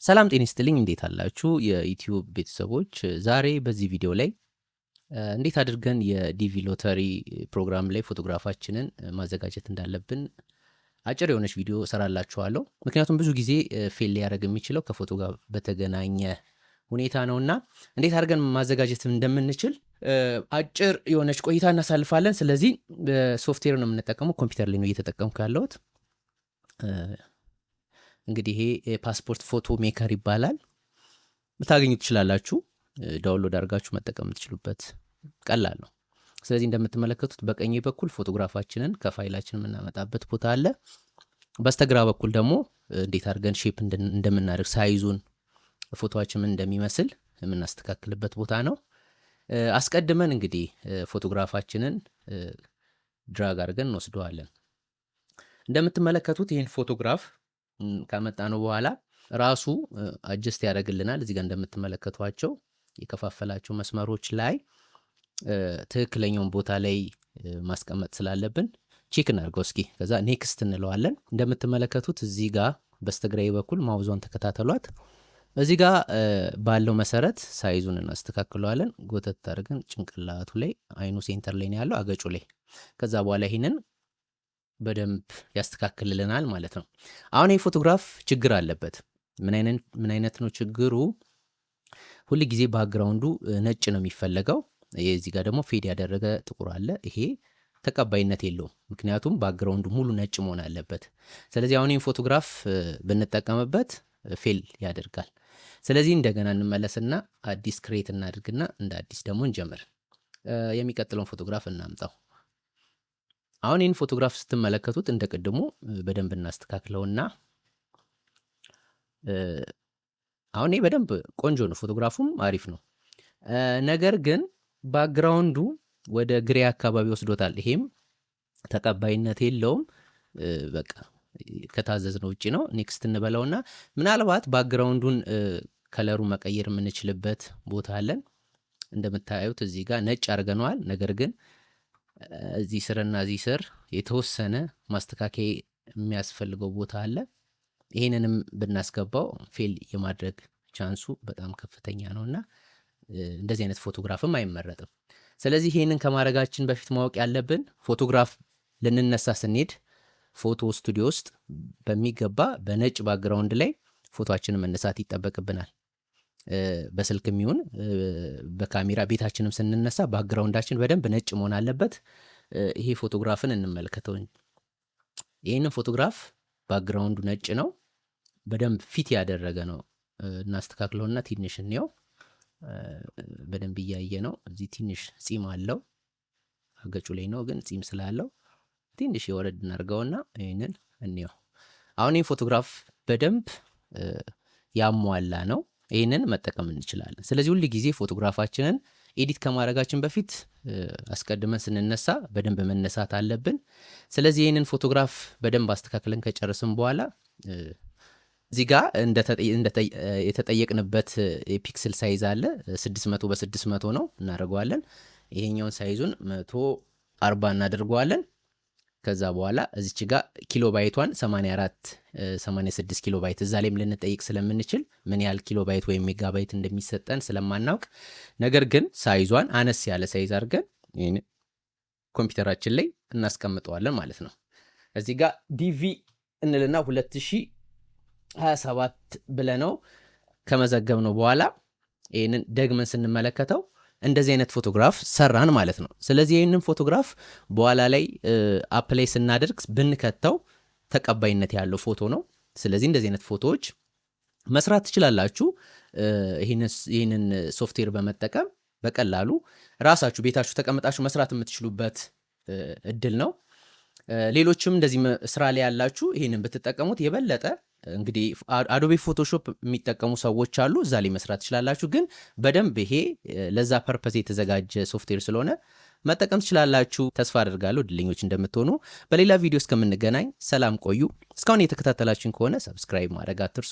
ሰላም ጤና ይስጥልኝ እንዴት አላችሁ የዩቲዩብ ቤተሰቦች? ዛሬ በዚህ ቪዲዮ ላይ እንዴት አድርገን የዲቪ ሎተሪ ፕሮግራም ላይ ፎቶግራፋችንን ማዘጋጀት እንዳለብን አጭር የሆነች ቪዲዮ እሰራላችኋለሁ። ምክንያቱም ብዙ ጊዜ ፌል ሊያደርግ የሚችለው ከፎቶ ጋር በተገናኘ ሁኔታ ነውና እንዴት አድርገን ማዘጋጀት እንደምንችል አጭር የሆነች ቆይታ እናሳልፋለን። ስለዚህ ሶፍትዌር ነው የምንጠቀመው፣ ኮምፒውተር ላይ ነው እየተጠቀምኩ ያለሁት። እንግዲህ ይሄ ፓስፖርት ፎቶ ሜከር ይባላል። ልታገኙ ትችላላችሁ። ዳውንሎድ አድርጋችሁ መጠቀም የምትችሉበት ቀላል ነው። ስለዚህ እንደምትመለከቱት በቀኝ በኩል ፎቶግራፋችንን ከፋይላችን የምናመጣበት ቦታ አለ። በስተግራ በኩል ደግሞ እንዴት አድርገን ሼፕ እንደምናደርግ ሳይዙን ፎቶአችን ምን እንደሚመስል የምናስተካክልበት ቦታ ነው። አስቀድመን እንግዲህ ፎቶግራፋችንን ድራግ አድርገን እንወስደዋለን። እንደምትመለከቱት ይህን ፎቶግራፍ ካመጣ ነው በኋላ ራሱ አጀስት ያደርግልናል። እዚህ ጋር እንደምትመለከቷቸው የከፋፈላቸው መስመሮች ላይ ትክክለኛውን ቦታ ላይ ማስቀመጥ ስላለብን ቼክ እናድርገው እስኪ። ከዛ ኔክስት እንለዋለን። እንደምትመለከቱት እዚህ ጋር በስተግራይ በኩል ማውዟን ተከታተሏት። እዚህ ጋር ባለው መሰረት ሳይዙን እናስተካክለዋለን። ጎተት አድርገን ጭንቅላቱ ላይ አይኑ ሴንተር ላይ ነው ያለው፣ አገጩ ላይ። ከዛ በኋላ ይሄንን በደንብ ያስተካክልልናል ማለት ነው። አሁን ይህ ፎቶግራፍ ችግር አለበት። ምን አይነት ነው ችግሩ? ሁል ጊዜ ባክግራውንዱ ነጭ ነው የሚፈለገው። እዚህ ጋር ደግሞ ፌድ ያደረገ ጥቁር አለ። ይሄ ተቀባይነት የለውም፣ ምክንያቱም ባክግራውንዱ ሙሉ ነጭ መሆን አለበት። ስለዚህ አሁን ይህን ፎቶግራፍ ብንጠቀምበት ፌል ያደርጋል። ስለዚህ እንደገና እንመለስና አዲስ ክሬት እናድርግና እንደ አዲስ ደግሞ እንጀምር። የሚቀጥለውን ፎቶግራፍ እናምጣው። አሁን ይህን ፎቶግራፍ ስትመለከቱት እንደ ቅድሙ በደንብ እናስተካክለውና አሁን ይህ በደንብ ቆንጆ ነው፣ ፎቶግራፉም አሪፍ ነው። ነገር ግን ባክግራውንዱ ወደ ግሬ አካባቢ ወስዶታል። ይሄም ተቀባይነት የለውም። በቃ ከታዘዝነው ውጪ ነው። ኔክስት እንበለውና ምናልባት ባክግራውንዱን ከለሩ መቀየር የምንችልበት ቦታ አለን። እንደምታዩት እዚህ ጋር ነጭ አድርገነዋል። ነገር ግን እዚህ ስርና እዚህ ስር የተወሰነ ማስተካከያ የሚያስፈልገው ቦታ አለ። ይሄንንም ብናስገባው ፌል የማድረግ ቻንሱ በጣም ከፍተኛ ነውና እንደዚህ አይነት ፎቶግራፍም አይመረጥም። ስለዚህ ይሄንን ከማድረጋችን በፊት ማወቅ ያለብን ፎቶግራፍ ልንነሳ ስንሄድ ፎቶ ስቱዲዮ ውስጥ በሚገባ በነጭ ባክግራውንድ ላይ ፎቶአችንን መነሳት ይጠበቅብናል። በስልክም ይሁን በካሜራ ቤታችንም ስንነሳ ባክግራውንዳችን በደንብ ነጭ መሆን አለበት። ይሄ ፎቶግራፍን እንመልከተው። ይህንን ፎቶግራፍ ባክግራውንዱ ነጭ ነው፣ በደንብ ፊት ያደረገ ነው። እናስተካክለውና ትንሽ እንየው። በደንብ እያየ ነው። እዚህ ትንሽ ጺም አለው፣ አገጩ ላይ ነው ግን ጺም ስላለው ትንሽ የወረድ እናርገውና ይህንን እንየው። አሁን ይህ ፎቶግራፍ በደንብ ያሟላ ነው። ይህንን መጠቀም እንችላለን። ስለዚህ ሁል ጊዜ ፎቶግራፋችንን ኤዲት ከማድረጋችን በፊት አስቀድመን ስንነሳ በደንብ መነሳት አለብን። ስለዚህ ይህንን ፎቶግራፍ በደንብ አስተካክለን ከጨረስን በኋላ እዚህ ጋር የተጠየቅንበት የፒክስል ሳይዝ አለ። 600 በ600 ነው እናደርገዋለን። ይሄኛውን ሳይዙን 140 እናደርገዋለን። ከዛ በኋላ እዚች ጋር ኪሎ ባይቷን 86 ኪሎ ባይት እዛ ላይም ልንጠይቅ ስለምንችል ምን ያህል ኪሎ ባይት ወይም ሜጋባይት እንደሚሰጠን ስለማናውቅ፣ ነገር ግን ሳይዟን አነስ ያለ ሳይዝ አድርገን ይሄን ኮምፒውተራችን ላይ እናስቀምጠዋለን ማለት ነው። እዚህ ጋር ዲቪ እንልና 2027 ብለነው ከመዘገብ ነው በኋላ ይሄንን ደግመን ስንመለከተው እንደዚህ አይነት ፎቶግራፍ ሰራን ማለት ነው። ስለዚህ ይህንን ፎቶግራፍ በኋላ ላይ አፕላይ ስናደርግ ብንከተው ተቀባይነት ያለው ፎቶ ነው። ስለዚህ እንደዚህ አይነት ፎቶዎች መስራት ትችላላችሁ። ይህንን ሶፍትዌር በመጠቀም በቀላሉ ራሳችሁ ቤታችሁ ተቀምጣችሁ መስራት የምትችሉበት እድል ነው። ሌሎችም እንደዚህ ስራ ላይ ያላችሁ ይህንን ብትጠቀሙት የበለጠ እንግዲህ አዶቤ ፎቶሾፕ የሚጠቀሙ ሰዎች አሉ፣ እዛ ላይ መስራት ትችላላችሁ። ግን በደንብ ይሄ ለዛ ፐርፐዝ የተዘጋጀ ሶፍትዌር ስለሆነ መጠቀም ትችላላችሁ። ተስፋ አደርጋለሁ እድለኞች እንደምትሆኑ። በሌላ ቪዲዮ እስከምንገናኝ ሰላም ቆዩ። እስካሁን የተከታተላችሁን ከሆነ ሰብስክራይብ ማድረግ አትርሱ።